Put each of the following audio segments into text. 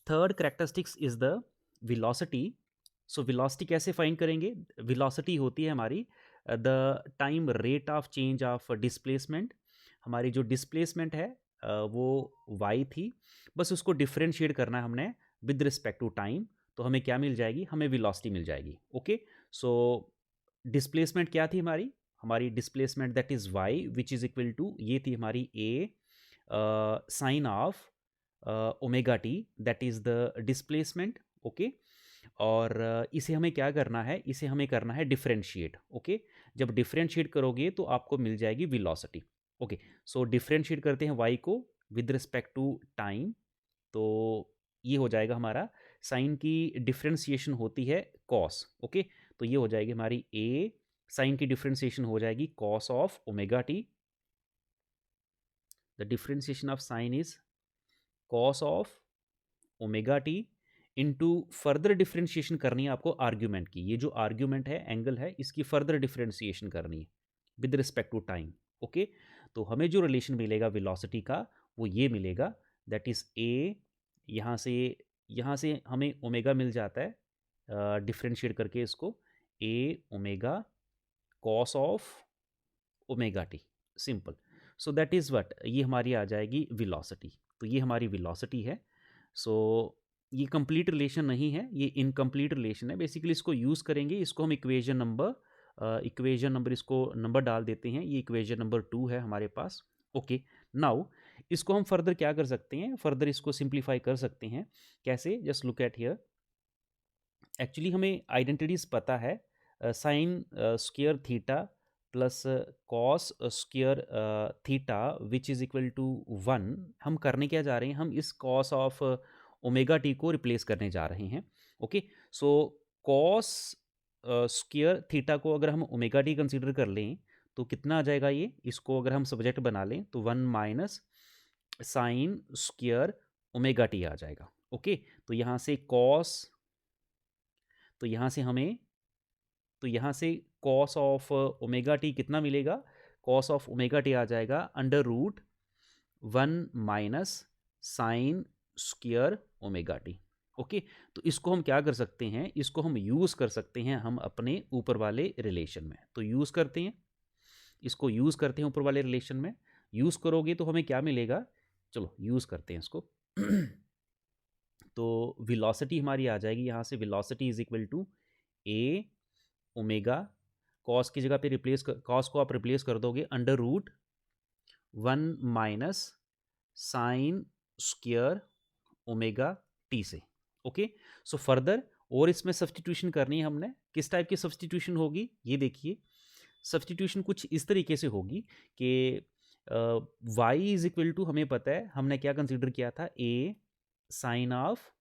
Third characteristics is the velocity. So velocity कैसे find करेंगे? Velocity होती है हमारी the time rate of change of displacement. हमारी जो डिस्प्लेसमेंट है वो y थी, बस उसको डिफ्रेंशिएट करना है हमने विद रिस्पेक्ट टू टाइम. तो हमें क्या मिल जाएगी? हमें वेलोसिटी मिल जाएगी. ओके, सो डिस्प्लेसमेंट क्या थी हमारी? हमारी displacement that is y which is equal to, ये थी हमारी a sine of omega t, that is the displacement. Okay, और इसे हमें क्या करना है? इसे हमें करना है डिफरेंशिएट. ओके, जब डिफरेंशिएट करोगे तो आपको मिल जाएगी वेलोसिटी. ओके, सो डिफरेंशिएट करते हैं y को विद रिस्पेक्ट टू टाइम. तो ये हो जाएगा हमारा, साइन की डिफरेंशिएशन होती है कॉस. ओके, तो ये हो जाएगी हमारी a, साइन की डिफरेंशिएशन हो जाएगी cos of omega T. The differentiation of sine is cos of omega T into further differentiation करनी है आपको आर्ग्यूमेंट की. ये जो आर्ग्यूमेंट है, एंगल है, इसकी फर्दर डिफरेंशिएशन करनी है with respect to time. Okay, तो हमें जो रिलेशन मिलेगा वेलोसिटी का वो ये मिलेगा, दैट इज ए. यहाँ से हमें ओमेगा मिल जाता है डिफरेंशिएट करके इसको, A omega cos of omega T. Simple. So that is what, ये हमारी आ जाएगी वेलोसिटी. तो ये हमारी वेलोसिटी है. सो ये कंप्लीट रिलेशन नहीं है, ये इनकम्प्लीट रिलेशन है. बेसिकली इसको यूज़ करेंगे, इसको हम इक्वेशन नंबर इसको नंबर डाल देते हैं. ये इक्वेशन नंबर 2 है हमारे पास. ओके, नाउ इसको हम फर्दर क्या कर सकते हैं? फर्दर इसको सिंप्लीफाई कर सकते हैं. कैसे? Just look at here. Actually हमें आइडेंटिटीज पता है, sine square theta plus cos square theta which is equal to 1. हम करने क्या जा रहे हैं? हम इस कॉस ऑफ ओमेगा टी को रिप्लेस करने जा रहे हैं. Okay, so cos square theta को अगर हम ओमेगा टी कंसीडर कर लें तो कितना आ जाएगा? ये, इसको अगर हम सब्जेक्ट बना लें तो 1 minus sine square omega T आ जाएगा. ओके, तो यहाँ से कॉस, तो यहाँ से हमें, तो यहाँ से कॉस ऑफ ओमेगा टी कितना मिलेगा? कॉस ऑफ ओमेगा टी आ जाएगा under root 1 minus sine square omega t. Okay, तो इसको हम क्या कर सकते हैं? इसको हम यूज़ कर सकते हैं हम अपने ऊपर वाले रिलेशन में. तो यूज़ करते हैं, इसको यूज़ करते हैं ऊपर वाले रिलेशन में. यूज़ करोगे तो हमें क्या मिलेगा? चलो यूज़ करते हैं इसको. तो वेलोसिटी हमारी आ जाएगी यहाँ से, velocity is equal to a omega, cos की जगह पे रिप्लेस कर, कॉस को आप रिप्लेस कर दोगे under root 1 minus sine square omega t से. ओके, सो फर्दर और इसमें सब्सटीट्यूशन करनी है हमने. किस टाइप की सब्सटीट्यूशन होगी? ये देखिए, सब्सटीट्यूशन कुछ इस तरीके से होगी कि y इज इक्वल टू, हमें पता है हमने क्या कंसीडर किया था? a sine of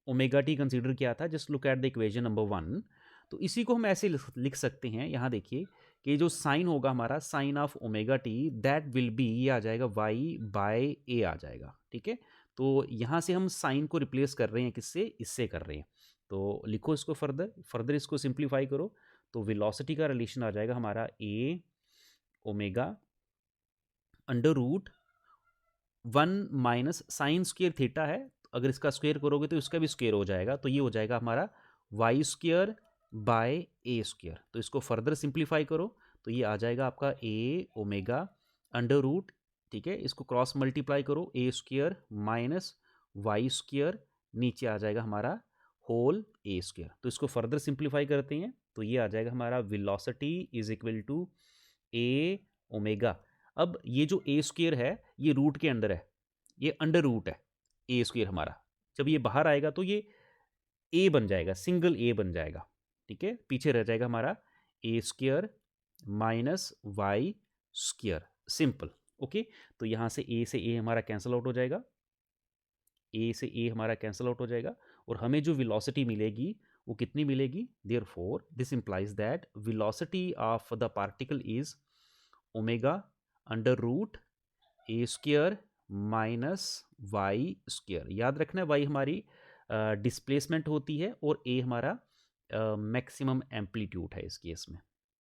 omega t consider किया था. Just look at the equation number 1. तो इसी को हम ऐसे लिख सकते हैं. यहाँ देखिए कि जो साइन होगा हमारा, sine of omega t, that will be, ये आ जाएगा y बाय a आ जाएगा. ठीक है, तो यहाँ से हम साइन को रिप्लेस कर रहे हैं किससे? इससे कर रहे हैं. तो लिखो इसको फर्दर इसको सिंप्लीफाई करो. तो वेलोसिटी का रिलेशन आ जाएगा हमारा a omega under root 1 minus sine square theta है, अगर इसका स्क्वायर करोगे तो इसका भी स्क्वायर हो जाएगा. तो ये हो जाएगा हमारा y square by a square. तो इसको फर्दर सिंप्लीफाई करो तो ये आ जाएगा आपका ए ओमेगा अंडर रूट, ठीक है, इसको क्रॉस मल्टीप्लाई करो, ए स्क्वायर माइनस वाई स्क्वायर, नीचे आ जाएगा हमारा होल ए स्क्वायर. तो इसको फर्दर सिंप्लीफाई करते हैं तो ये आ जाएगा हमारा velocity is equal to a omega. अब ये जो ए स्क्वायर है ये रूट के अंदर है, ये अंडर रूट है ए स्क्वायर हमारा. जब ये बाहर आएगा तो ये ए बन जाएगा, सिंगल ए बन जाएगा. ठीक है, पीछे रह जाएगा हमारा A square minus Y square. Simple. Okay, तो यहाँ से ए हमारा कैंसिल आउट हो जाएगा, ए से ए हमारा कैंसिल आउट हो जाएगा, और हमें जो वेलोसिटी मिलेगी वो कितनी मिलेगी? Therefore this implies that velocity of the particle is omega under root a square minus Y square. याद रखना है वाई हमारी डिस्प्लेसमेंट होती है और ए हमारा मैक्सिमम एम्पलीट्यूड है इस केस में.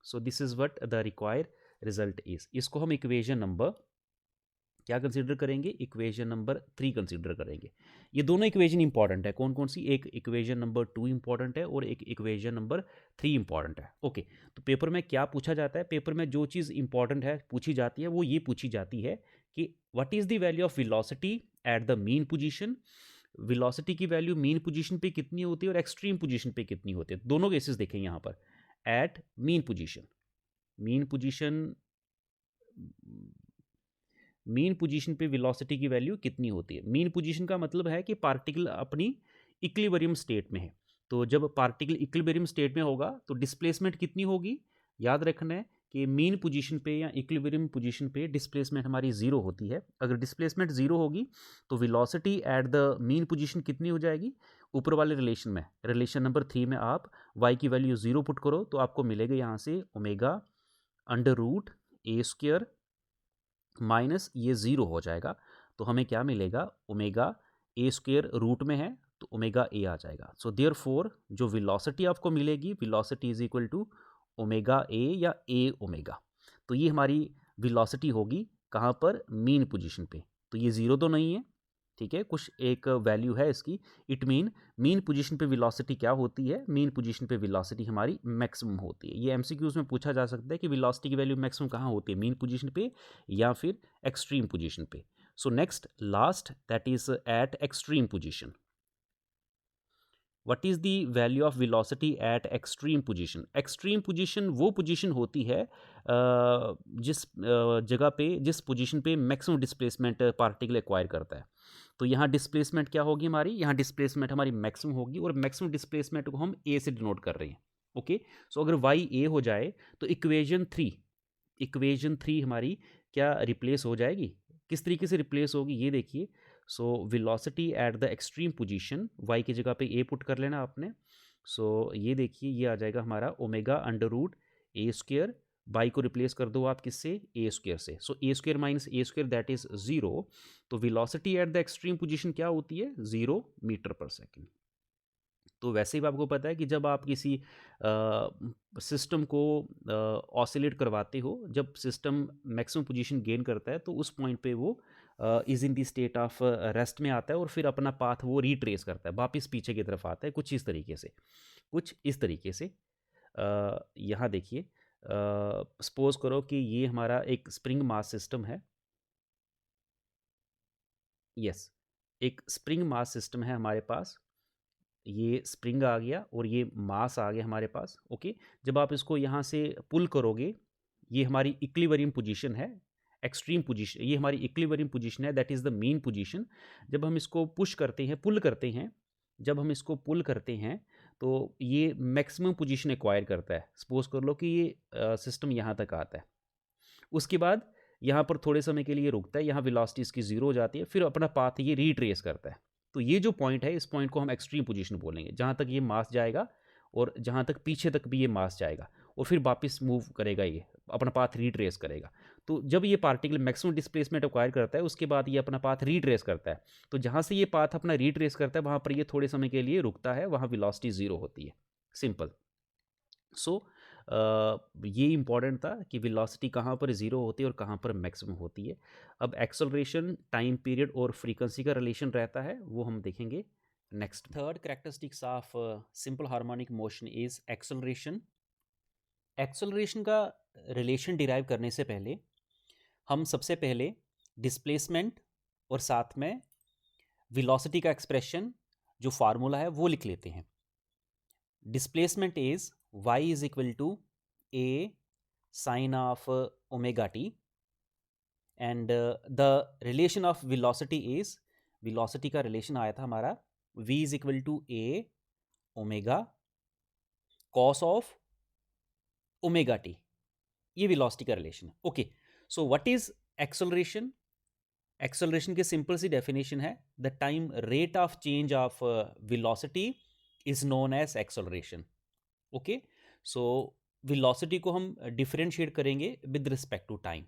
सो this is what the required result is. इसको हम इक्वेशन नंबर क्या कंसीडर करेंगे? इक्वेशन नंबर 3 कंसीडर करेंगे। ये दोनों इक्वेशन इंपॉर्टेंट है। कौन कौन सी? एक इक्वेशन नंबर 2 इंपॉर्टेंट है और एक इक्वेशन नंबर 3 इंपॉर्टेंट है। ओके, तो पेपर में क्या पूछा जाता है? पेपर में जो चीज़ इंपॉर्टेंट है पूछी जाती है वो ये पूछी जाती है कि what is the value of velocity at the mean position. Velocity की वैल्यू मीन पोजीशन पे कितनी होती है और एक्सट्रीम पोजीशन पे कितनी होती है। दोनों केसेस देखेंगे यहाँ पर। At mean position, mean position, mean position पे वेलोसिटी की वैल्यू कितनी होती है। मीन पोजीशन का मतलब है कि पार्टिकल अपनी इक्विलिब्रियम स्टेट में है। तो जब पार्टिकल इक्विलिब्रियम स्टेट में होगा तो डिस्प्लेसमेंट कितनी होगी? याद रखना है कि मीन पोजीशन पे या इक्विलिब्रियम पोजीशन पे डिस्प्लेसमेंट हमारी जीरो होती है। अगर डिस्प्लेसमेंट जीरो होगी तो velocity at the mean position कितनी हो जाएगी? ऊपर वाले रिलेशन में, रिलेशन नंबर 3 में आप y की वैल्यू जीरो पुट करो तो आपको मिलेगा यहाँ से omega under root a square minus ये ज़ीरो हो जाएगा तो हमें क्या मिलेगा? ओमेगा ए स्क्वायर रूट में है तो ओमेगा ए आ जाएगा। सो देयरफॉर जो वेलोसिटी आपको मिलेगी, velocity is equal to omega a या ए ओमेगा। तो ये हमारी वेलोसिटी होगी कहाँ पर? मीन पोजीशन पे। तो ये ज़ीरो तो नहीं है, ठीक है, कुछ एक वैल्यू है इसकी। इट मीन पोजीशन पे वेलोसिटी क्या होती है? मीन पोजीशन पे वेलोसिटी हमारी मैक्सिमम होती है। ये एमसीक्यूज में पूछा जा सकता है कि वेलोसिटी की वैल्यू मैक्सिमम कहाँ होती है? मीन पोजीशन पे या फिर एक्सट्रीम पोजीशन पे। So next last that is eight extreme position. What is the value of velocity at extreme position? Extreme position वो पोजीशन होती है जिस जगह पे, जिस पोजीशन पे मैक्सिमम डिस्प्लेसमेंट पार्टिकल एक्वायर करता है। तो यहाँ डिस्प्लेसमेंट क्या होगी हमारी? यहाँ डिस्प्लेसमेंट हमारी मैक्सिमम होगी और मैक्सिमम डिस्प्लेसमेंट को हम ए से डिनोट कर रहे हैं। ओके, सो अगर वाई ए हो जाए तो इक्वेशन थ्री हमारी क्या रिप्लेस हो जाएगी? किस तरीके से रिप्लेस होगी ये देखिए। So velocity at the extreme position, y की जगह पे ए पुट कर लेना आपने। सो ये देखिए ये आ जाएगा हमारा omega under root A square, by को रिप्लेस कर दो आप किससे? ए स्क्वेयर से। So A square minus A square that is zero. तो velocity at the extreme position क्या होती है? 0 मीटर पर सेकेंड। तो वैसे भी आपको पता है कि जब आप किसी सिस्टम को ऑसिलेट करवाते हो, जब सिस्टम मैक्सिमम पोजीशन गेन करता है तो उस पॉइंट पे वो is in the state of rest में आता है और फिर अपना पाथ वो रिट्रेस करता है, वापस पीछे की तरफ आता है कुछ इस तरीके से, कुछ इस तरीके से। यहाँ देखिए, सपोज करो कि ये हमारा एक स्प्रिंग मास सिस्टम है। यस, एक स्प्रिंग मास सिस्टम है हमारे पास। ये स्प्रिंग आ गया और ये मास आ गया हमारे पास। ओके, जब आप इसको यहाँ से पुल करोगे, ये हमारी इक्विलिब्रियम पोजीशन है, एक्सट्रीम पोजीशन, ये हमारी इक्विलिब्रियम पोजीशन है, that is the mean position. जब हम इसको पुश करते हैं, पुल करते हैं, जब हम इसको पुल करते हैं तो ये मैक्सिमम पोजीशन एक्वायर करता है। सपोज कर लो कि ये सिस्टम यहाँ तक आता है, उसके बाद यहाँ पर थोड़े समय के लिए रुकता है, यहाँ वेलोसिटी इसकी जीरो हो जाती है, फिर अपना पाथ ये रिट्रेस करता है। तो ये जो पॉइंट है, इस पॉइंट को हम एक्सट्रीम पोजीशन बोलेंगे, जहाँ तक ये मास जाएगा और जहाँ तक पीछे तक भी ये मास जाएगा और फिर वापस मूव करेगा, ये अपना पाथ रिट्रेस करेगा। तो जब ये पार्टिकल मैक्सिमम डिस्प्लेसमेंट एक्वायर करता है उसके बाद ये अपना पाथ रिट्रेस करता है। तो जहाँ से ये पाथ अपना रिट्रेस करता है वहाँ पर ये थोड़े समय के लिए रुकता है, वहाँ वेलोसिटी जीरो होती है। सिंपल। सो ये इंपॉर्टेंट था कि वेलोसिटी कहाँ पर ज़ीरो होती है और कहाँ पर मैक्सिमम होती है। अब एक्सेलरेशन, टाइम पीरियड और फ्रीक्वेंसी का रिलेशन रहता है, वो हम देखेंगे next. Third characteristics of simple harmonic motion is acceleration. Acceleration का रिलेशन डिराइव करने से पहले हम सबसे पहले डिस्प्लेसमेंट और साथ में वेलोसिटी का एक्सप्रेशन जो फार्मूला है वो लिख लेते हैं। Displacement is y is equal to a sine of omega t and the relation of velocity is, velocity का relation आया था हमारा v is equal to a omega cos of omega t, ये velocity का relation है। Okay, so what is acceleration? Acceleration की simple सी definition है, the time rate of change of velocity is known as acceleration. Okay, so velocity को हम differentiate करेंगे with respect to time,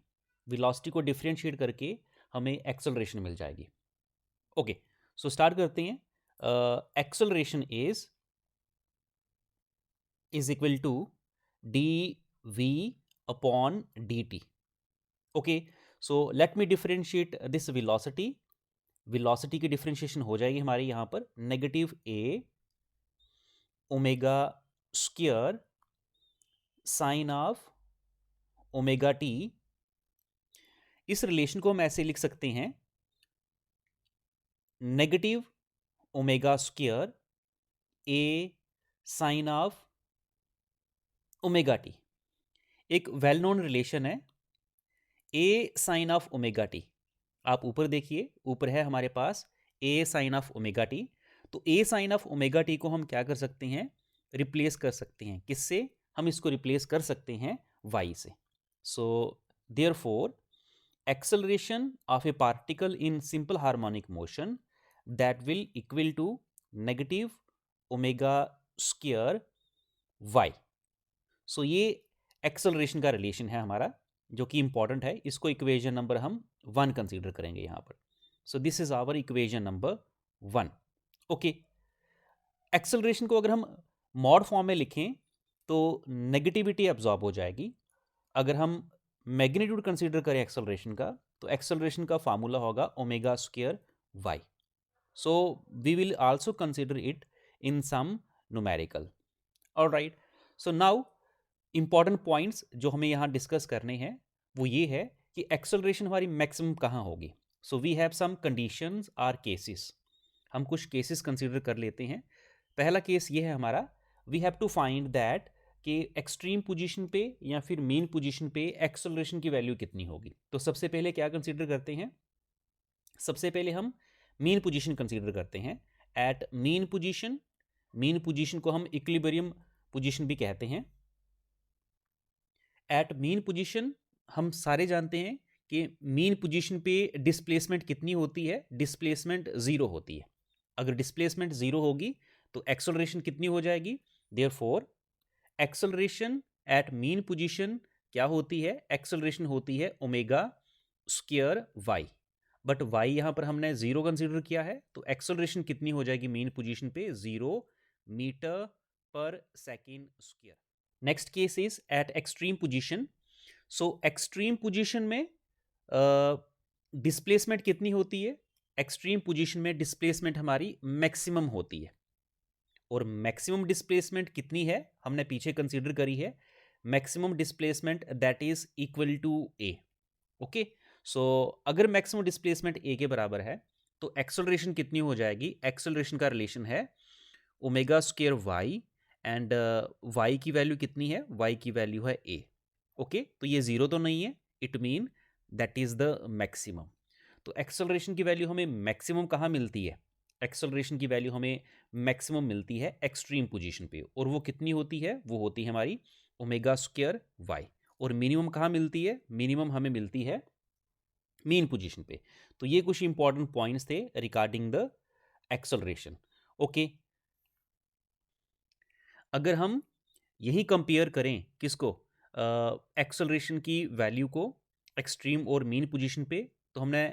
velocity को डिफरेंशिएट करके हमें एक्सेलरेशन मिल जाएगी। ओके, सो स्टार्ट करते हैं। Acceleration is equal to d v upon d t. Okay, so let me differentiate this velocity. Velocity की डिफरेंशिएशन हो जाएगी हमारी यहाँ पर negative a omega square sine of omega t. इस रिलेशन को हम ऐसे लिख सकते हैं negative omega square a sine of omega t. एक वेल नोन रिलेशन है a sine of omega t. आप ऊपर देखिए, ऊपर है हमारे पास ए साइन ऑफ ओमेगा टी। तो a sine of omega t को हम क्या कर सकते हैं, रिप्लेस कर सकते हैं। किससे हम इसको रिप्लेस कर सकते हैं, वाई से। So therefore acceleration of a particle in simple harmonic motion that will equal to negative omega square Y. सो ये एक्सेलरेशन का रिलेशन है हमारा, जो कि इंपॉर्टेंट है। इसको इक्वेशन नंबर हम 1 कंसीडर करेंगे यहाँ पर। So this is our equation number 1। Okay, acceleration को अगर हम मॉड फॉर्म में लिखें तो नेगेटिविटी एब्जॉर्ब हो जाएगी। अगर हम मैग्नीट्यूड कंसीडर करें एक्सेलरेशन का, तो एक्सेलरेशन का फार्मूला होगा omega square Y. So we will also consider it in some numerical. Alright, so now important points जो हमें यहाँ डिस्कस करने हैं वो ये है कि एक्सेलरेशन हमारी मैक्सिमम कहाँ होगी। So we have some conditions or cases. हम कुछ केसेस कंसीडर कर लेते हैं। पहला केस ये है हमारा, we have to find that कि एक्सट्रीम पोजीशन पे या फिर मीन पोजीशन पे एक्सेलरेशन की वैल्यू कितनी होगी। तो सबसे पहले क्या कंसीडर करते हैं, सबसे पहले हम मीन पोजीशन कंसीडर करते हैं। At mean position, mean position को हम इक्विलिब्रियम पोजीशन भी कहते हैं। एट मीन पोजीशन हम सारे जानते हैं कि मीन पोजीशन पे डिस्प्लेसमेंट कितनी होती है, डिस्प्लेसमेंट जीरो होती है। अगर डिस्प्लेसमेंट जीरो होगी तो एक्सेलरेशन कितनी हो जाएगी, therefore acceleration at mean position क्या होती है, एक्सेलरेशन होती है omega square y. But y यहां पर हमने जीरो कंसीडर किया है, तो एक्सेलरेशन कितनी हो जाएगी मीन पोजीशन पे, 0 मीटर पर second square. Next case is eight extreme position. So extreme position में डिस्प्लेसमेंट कितनी होती है, एक्सट्रीम पोजीशन में डिस्प्लेसमेंट हमारी मैक्सिमम होती है। और मैक्सिमम डिस्प्लेसमेंट कितनी है हमने पीछे कंसीडर करी है, maximum displacement that is equal to A. Okay, so अगर मैक्सिमम डिस्प्लेसमेंट ए के बराबर है तो एक्सेलरेशन कितनी हो जाएगी, एक्सेलरेशन का रिलेशन है omega square y and y की वैल्यू कितनी है, वाई की वैल्यू है ए। ओके, तो ये जीरो तो नहीं है, it mean that is the maximum. तो एक्सेलरेशन की वैल्यू हमें मैक्सिमम कहाँ मिलती है, एक्सेलरेशन की वैल्यू हमें मैक्सिमम मिलती है एक्सट्रीम पोजीशन पे, और वो कितनी होती है, वो होती है हमारी ओमेगा स्क्वायर वाई। और मिनिमम कहाँ मिलती है, मिनिमम हमें मिलती है मीन पोजीशन पे। तो ये कुछ इंपॉर्टेंट पॉइंट्स थे रिगार्डिंग द एक्सेलरेशन। ओके, अगर हम यही कंपेयर करें किसको, एक्सेलरेशन की वैल्यू को एक्सट्रीम और मीन पोजीशन पे, तो हमने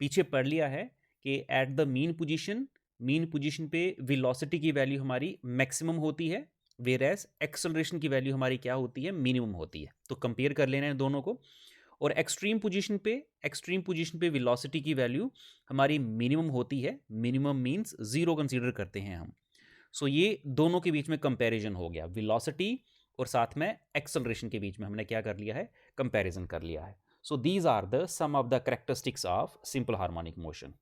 पीछे पढ़ लिया है कि एट द मीन पोजीशन पे वेलोसिटी की वैल्यू हमारी मैक्सिमम होती है, वेयर एज एक्सेलरेशन की वैल्यू हमारी क्या होती है, मिनिमम होती है। तो कंपेयर कर लेना है दोनों को। और एक्सट्रीम पोजीशन पे वेलोसिटी की वैल्यू हमारी मिनिमम होती है, मिनिमम मीन्स जीरो कंसीडर करते हैं हम। सो ये दोनों के बीच में कंपैरिजन हो गया, वेलोसिटी और साथ में एक्सेलरेशन के बीच में हमने क्या कर लिया है, कंपैरिजन कर लिया है। So these are the some of the characteristics of simple harmonic motion.